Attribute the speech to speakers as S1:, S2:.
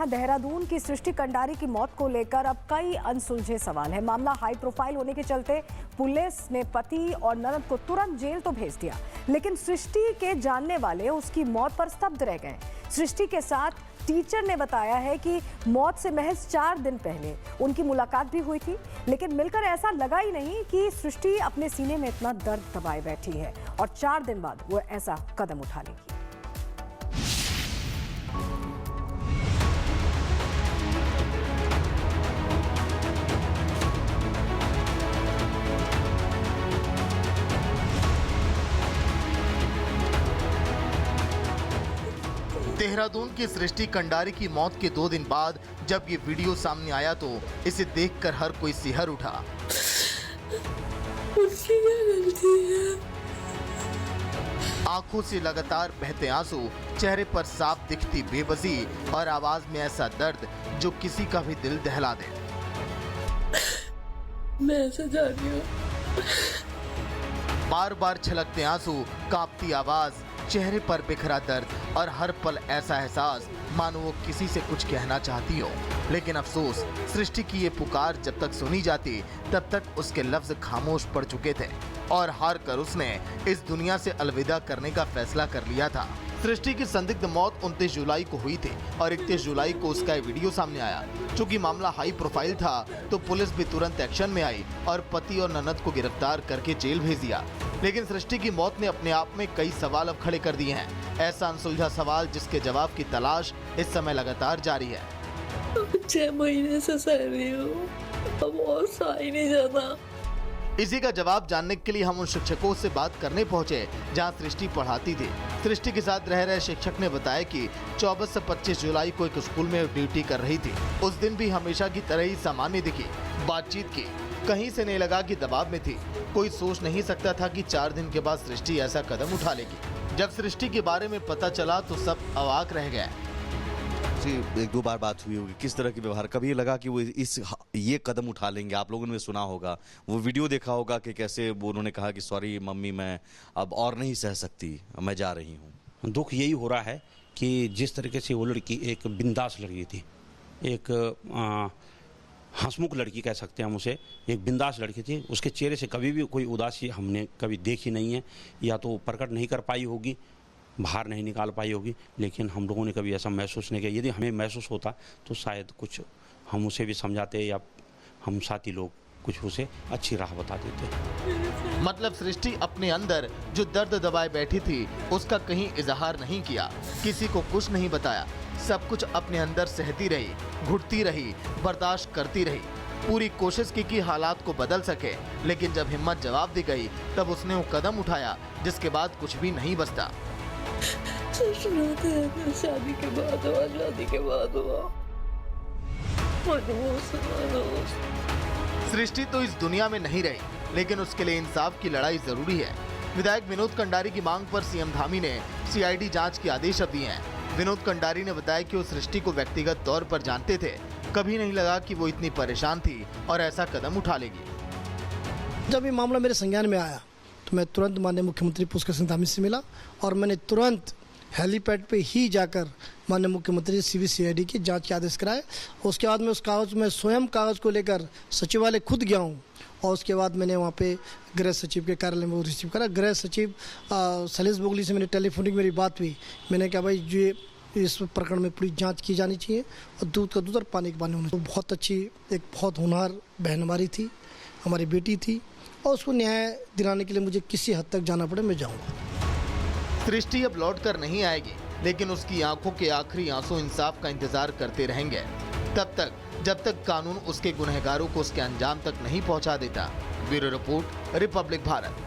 S1: जहां देहरादून की सृष्टि कंडारी की मौत को लेकर अब कई अनसुलझे सवाल है। मामला हाई प्रोफाइल होने के चलते पुलिस ने पति और ननद को तुरंत जेल तो भेज दिया, लेकिन सृष्टि के जानने वाले उसकी मौत पर स्तब्ध रह गए। सृष्टि के साथ टीचर ने बताया है कि मौत से महज 4 दिन पहले उनकी मुलाकात भी हुई थी, लेकिन मिलकर ऐसा लगा ही नहीं कि सृष्टि अपने सीने में इतना दर्द दबाए बैठी है और 4 दिन बाद वो ऐसा कदम उठा लेगी।
S2: देहरादून की सृष्टि कंडारी की मौत के 2 दिन बाद जब ये वीडियो सामने आया तो इसे देखकर हर कोई सिहर उठा।
S3: उसकी क्या गलती है?
S2: आंखों से लगातार बहते आंसू, चेहरे पर साफ दिखती बेबसी और आवाज में ऐसा दर्द जो किसी का भी दिल दहला दे।
S3: मैं ऐसा जा रही हूँ।
S2: बार बार छलकते आंसू, कांपती आवाज, चेहरे पर बिखरा दर्द और हर पल ऐसा एहसास मानो वो किसी से कुछ कहना चाहती हो। लेकिन अफसोस, सृष्टि की ये पुकार जब तक सुनी जाती तब तक उसके लफ्ज खामोश पड़ चुके थे और हार कर उसने इस दुनिया से अलविदा करने का फैसला कर लिया था। सृष्टि की संदिग्ध मौत 29 जुलाई को हुई थी और 31 जुलाई को उसका वीडियो सामने आया। चूंकि मामला हाई प्रोफाइल था तो पुलिस भी तुरंत एक्शन में आई और पति और ननद को गिरफ्तार करके जेल भेज दिया। लेकिन सृष्टि की मौत ने अपने आप में कई सवाल अब खड़े कर दिए हैं। ऐसा अनसुलझा सवाल जिसके जवाब की तलाश इस समय लगातार जारी है।
S3: 6 महीने से सह रही हूँ, अब और सहा ही नहीं जाता।
S2: इसी का जवाब जानने के लिए हम उन शिक्षकों से बात करने पहुंचे जहां सृष्टि पढ़ाती थी। सृष्टि के साथ रह रहे शिक्षक ने बताया कि 24 से 25 जुलाई को एक स्कूल में ड्यूटी कर रही थी। उस दिन भी हमेशा की तरह ही सामान्य दिखी, बातचीत की, कहीं से नहीं लगा कि दबाव में थी। कोई सोच नहीं सकता था कि 4 दिन के बाद सृष्टि ऐसा कदम उठा लेगी। जब सृष्टि के बारे में पता चला तो सब अवाक रह गए।
S4: जी, 1-2 बार बात हुई होगी, किस तरह की व्यवहार, कभी लगा कि वो ये कदम उठा लेंगे? आप लोगों ने सुना होगा, वो वीडियो देखा होगा कि कैसे वो उन्होंने कहा कि सॉरी मम्मी, मैं अब और नहीं सह सकती, मैं जा रही हूँ।
S5: दुख यही हो रहा है कि जिस तरीके से वो लड़की एक बिंदास लड़की थी, एक हंसमुख लड़की कह सकते हैं हम उसे, एक बिंदास लड़की थी। उसके चेहरे से कभी भी कोई उदासी हमने कभी देखी नहीं है, या तो प्रकट नहीं कर पाई होगी, बाहर नहीं निकाल पाई होगी, लेकिन हम लोगों ने कभी ऐसा महसूस नहीं किया। यदि हमें महसूस होता तो शायद कुछ हम उसे भी समझाते या हम साथी लोग कुछ उसे अच्छी राह बता देते।
S2: मतलब सृष्टि अपने अंदर जो दर्द दबाए बैठी थी उसका कहीं इजहार नहीं किया, किसी को कुछ नहीं बताया, सब कुछ अपने अंदर सहती रही, घुटती रही, बर्दाश्त करती रही। पूरी कोशिश की कि हालात को बदल सके, लेकिन जब हिम्मत जवाब दी गई तब उसने वो कदम उठाया जिसके बाद कुछ भी नहीं बचता।
S3: शादी के बाद हुआ, शादी के बाद हुआ।
S2: सृष्टि तो इस दुनिया में नहीं रही, लेकिन उसके लिए इंसाफ की लड़ाई जरूरी है। विधायक विनोद कंडारी की मांग पर सीएम धामी ने सीआईडी जांच के आदेश दिए हैं। विनोद कंडारी ने बताया कि वो सृष्टि को व्यक्तिगत तौर पर जानते थे, कभी नहीं लगा कि वो इतनी परेशान थी और ऐसा कदम उठा लेगी।
S6: जब ये मामला मेरे संज्ञान में आया तो मैं तुरंत माननीय मुख्यमंत्री पुष्कर सिंह धामी से मिला और मैंने तुरंत हेलीपैड पे ही जाकर माननीय मुख्यमंत्री सीबीसीआईडी की जांच के आदेश कराए। उसके बाद मैं उस कागज़ में स्वयं कागज़ को लेकर सचिवालय खुद गया हूँ और उसके बाद मैंने वहाँ पे गृह सचिव के कार्यालय में वो रिसीव करा। गृह सचिव सैलेश बोगली से मैंने टेलीफोनिक मेरी बात हुई। मैंने कहा भाई ये इस प्रकरण में पूरी जांच की जानी चाहिए और दूध का दूध और पानी का पानी होना चाहिए। बहुत अच्छी, एक बहुत होनहार बहन हमारी थी, हमारी बेटी थी, और उसको न्याय दिलाने के लिए मुझे किसी हद तक जाना पड़े मैं जाऊँगा।
S2: सृष्टि अब लौट कर नहीं आएगी, लेकिन उसकी आंखों के आखिरी आंसू इंसाफ का इंतजार करते रहेंगे, तब तक जब तक कानून उसके गुनहगारों को उसके अंजाम तक नहीं पहुंचा देता। Bureau report, Republic Bharat.